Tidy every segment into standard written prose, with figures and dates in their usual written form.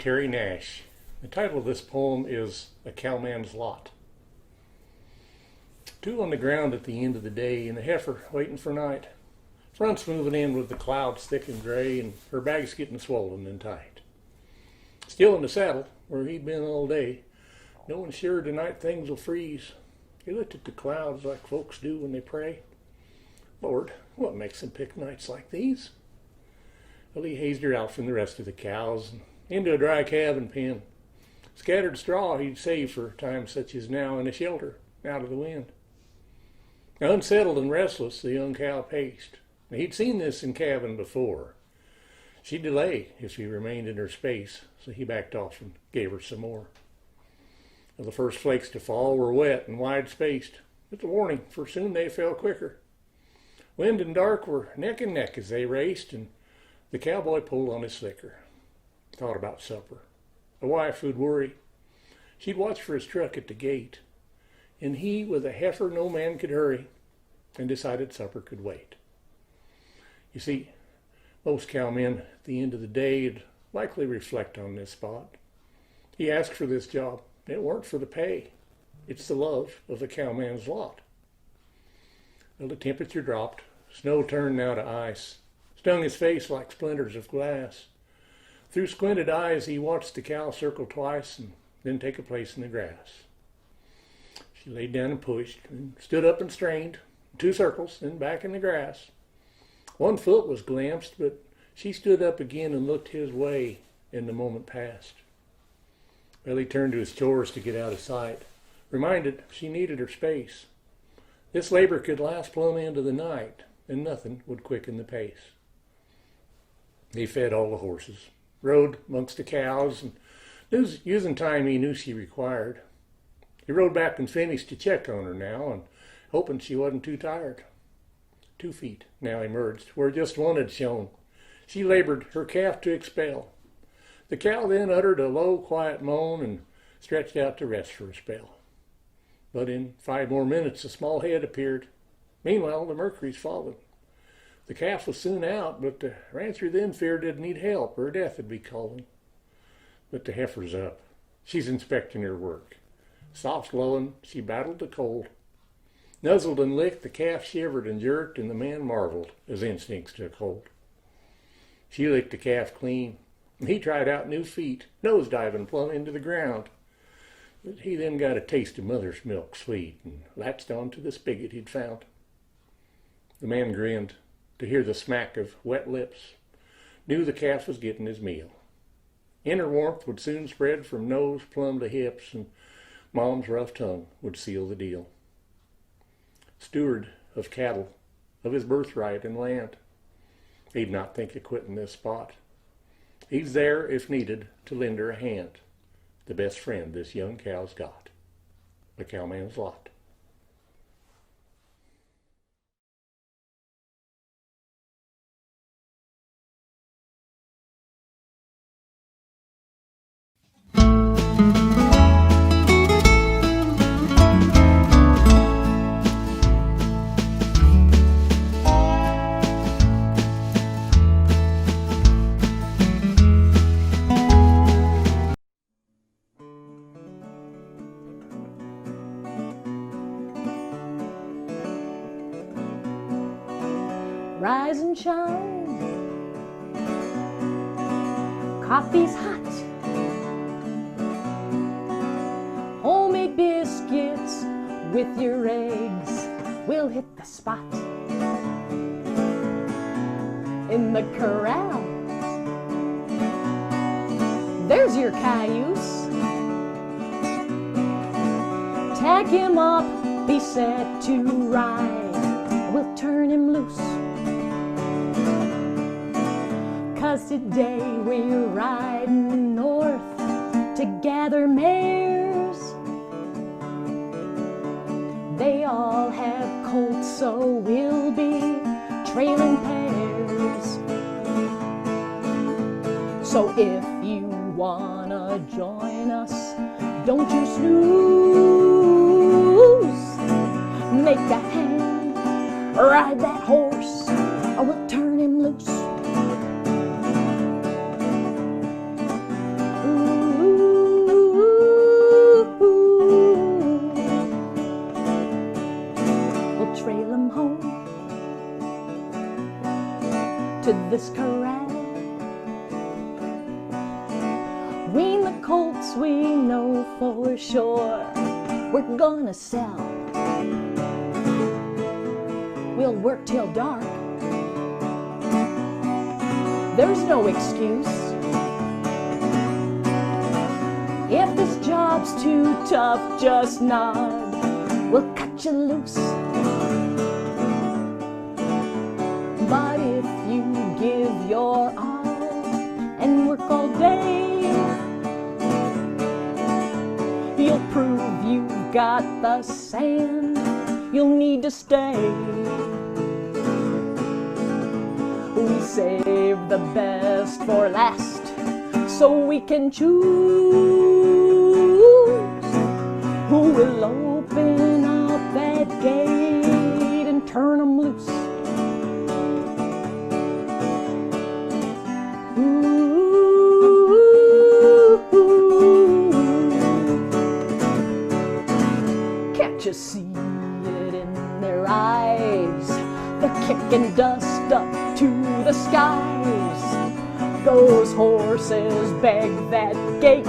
Terry Nash. The title of this poem is A Cowman's Lot. Two on the ground at the end of the day, and the heifer waiting for night. Front's moving in with the clouds thick and gray, and her bag's getting swollen and tight. Still in the saddle, where he'd been all day, knowing sure tonight things will freeze. He looked at the clouds like folks do when they pray. Lord, what makes them pick nights like these? Well, he hazed her out from the rest of the cows and into a dry cabin pen. Scattered straw he'd save for times such as now in a shelter out of the wind. Unsettled and restless, the young cow paced. He'd seen this in cabin before. She'd delay if she remained in her space, so he backed off and gave her some more. Well, the first flakes to fall were wet and wide-spaced. It's a warning, for soon they fell quicker. Wind and dark were neck and neck as they raced, and the cowboy pulled on his slicker. Thought about supper. A wife who'd worry. She'd watch for his truck at the gate, and he, with a heifer no man could hurry, and decided supper could wait. You see, most cowmen at the end of the day would likely reflect on this spot. He asked for this job. It weren't for the pay. It's the love of the cowman's lot. Well, the temperature dropped. Snow turned now to ice. Stung his face like splinters of glass. Through squinted eyes, he watched the cow circle twice and then take a place in the grass. She laid down and pushed, and stood up and strained. 2 circles, then back in the grass. 1 foot was glimpsed, but she stood up again and looked his way, and the moment passed. Well, he turned to his chores to get out of sight, reminded she needed her space. This labor could last plumb into the night, and nothing would quicken the pace. He fed all the horses, rode amongst the cows, and using time he knew she required. He rode back and finished to check on her now, and hoping she wasn't too tired. 2 feet now emerged, where just 1 had shown. She labored her calf to expel. The cow then uttered a low, quiet moan and stretched out to rest for a spell. But in 5 more minutes, a small head appeared. Meanwhile, the mercury's fallen. The calf was soon out, but the rancher then feared it'd need help or death would be calling. But the heifer's up. She's inspecting her work. Soft lowing, she battled the cold. Nuzzled and licked, the calf shivered and jerked, and the man marveled as instincts took hold. She licked the calf clean, and he tried out new feet, nose diving plumb into the ground. But he then got a taste of mother's milk sweet and latched on to the spigot he'd found. The man grinned to hear the smack of wet lips, knew the calf was getting his meal. Inner warmth would soon spread from nose plumb to hips, and Mom's rough tongue would seal the deal. Steward of cattle, of his birthright and land, he'd not think of quitting this spot. He's there, if needed, to lend her a hand, the best friend this young cow's got, the cowman's lot. Rise and shine, coffee's hot, homemade biscuits with your eggs will hit the spot. In the corral, there's your cayuse. Tag him up, be set to ride, we'll turn him loose. 'Cause today we're riding north to gather mares. They all have colts, so we'll be trailing pairs. So if you wanna join us, don't you snooze. Make a hand, ride that horse, or we'll turn him loose. know for sure we're gonna sell. We'll work till dark. There's no excuse. If this job's too tough, just nod. We'll cut you loose. But if you give your all and work all day, you'll prove you've got the sand. You'll need to stay. We save the best for last, so we can choose who will open up that gate and turn them loose. Can't you see it in their eyes? They're kicking dust up to the skies. Those horses beg that gate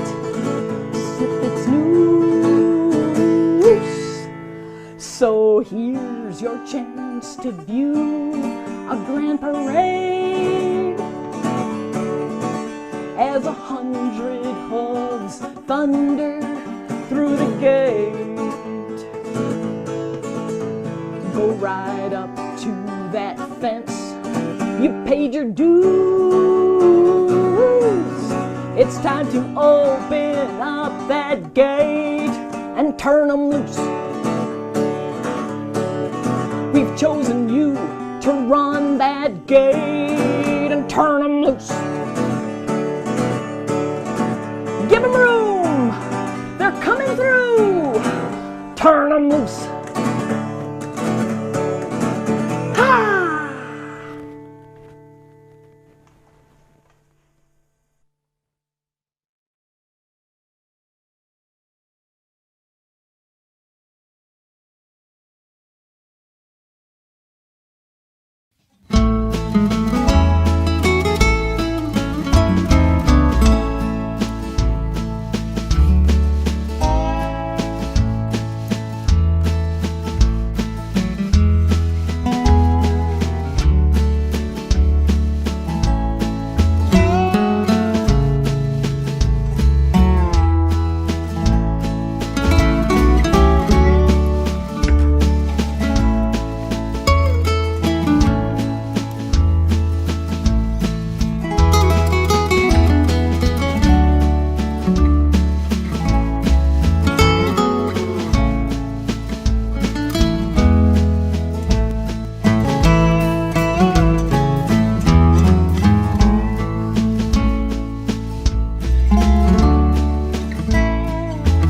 if it's loose. So here's your chance to view a grand parade as 100 hooves thunder through the gate. Go right up to that fence. You paid your dues. It's time to open up that gate and turn them loose. We've chosen you to run that gate and turn them loose. Give them room. They're coming through. Turn them loose.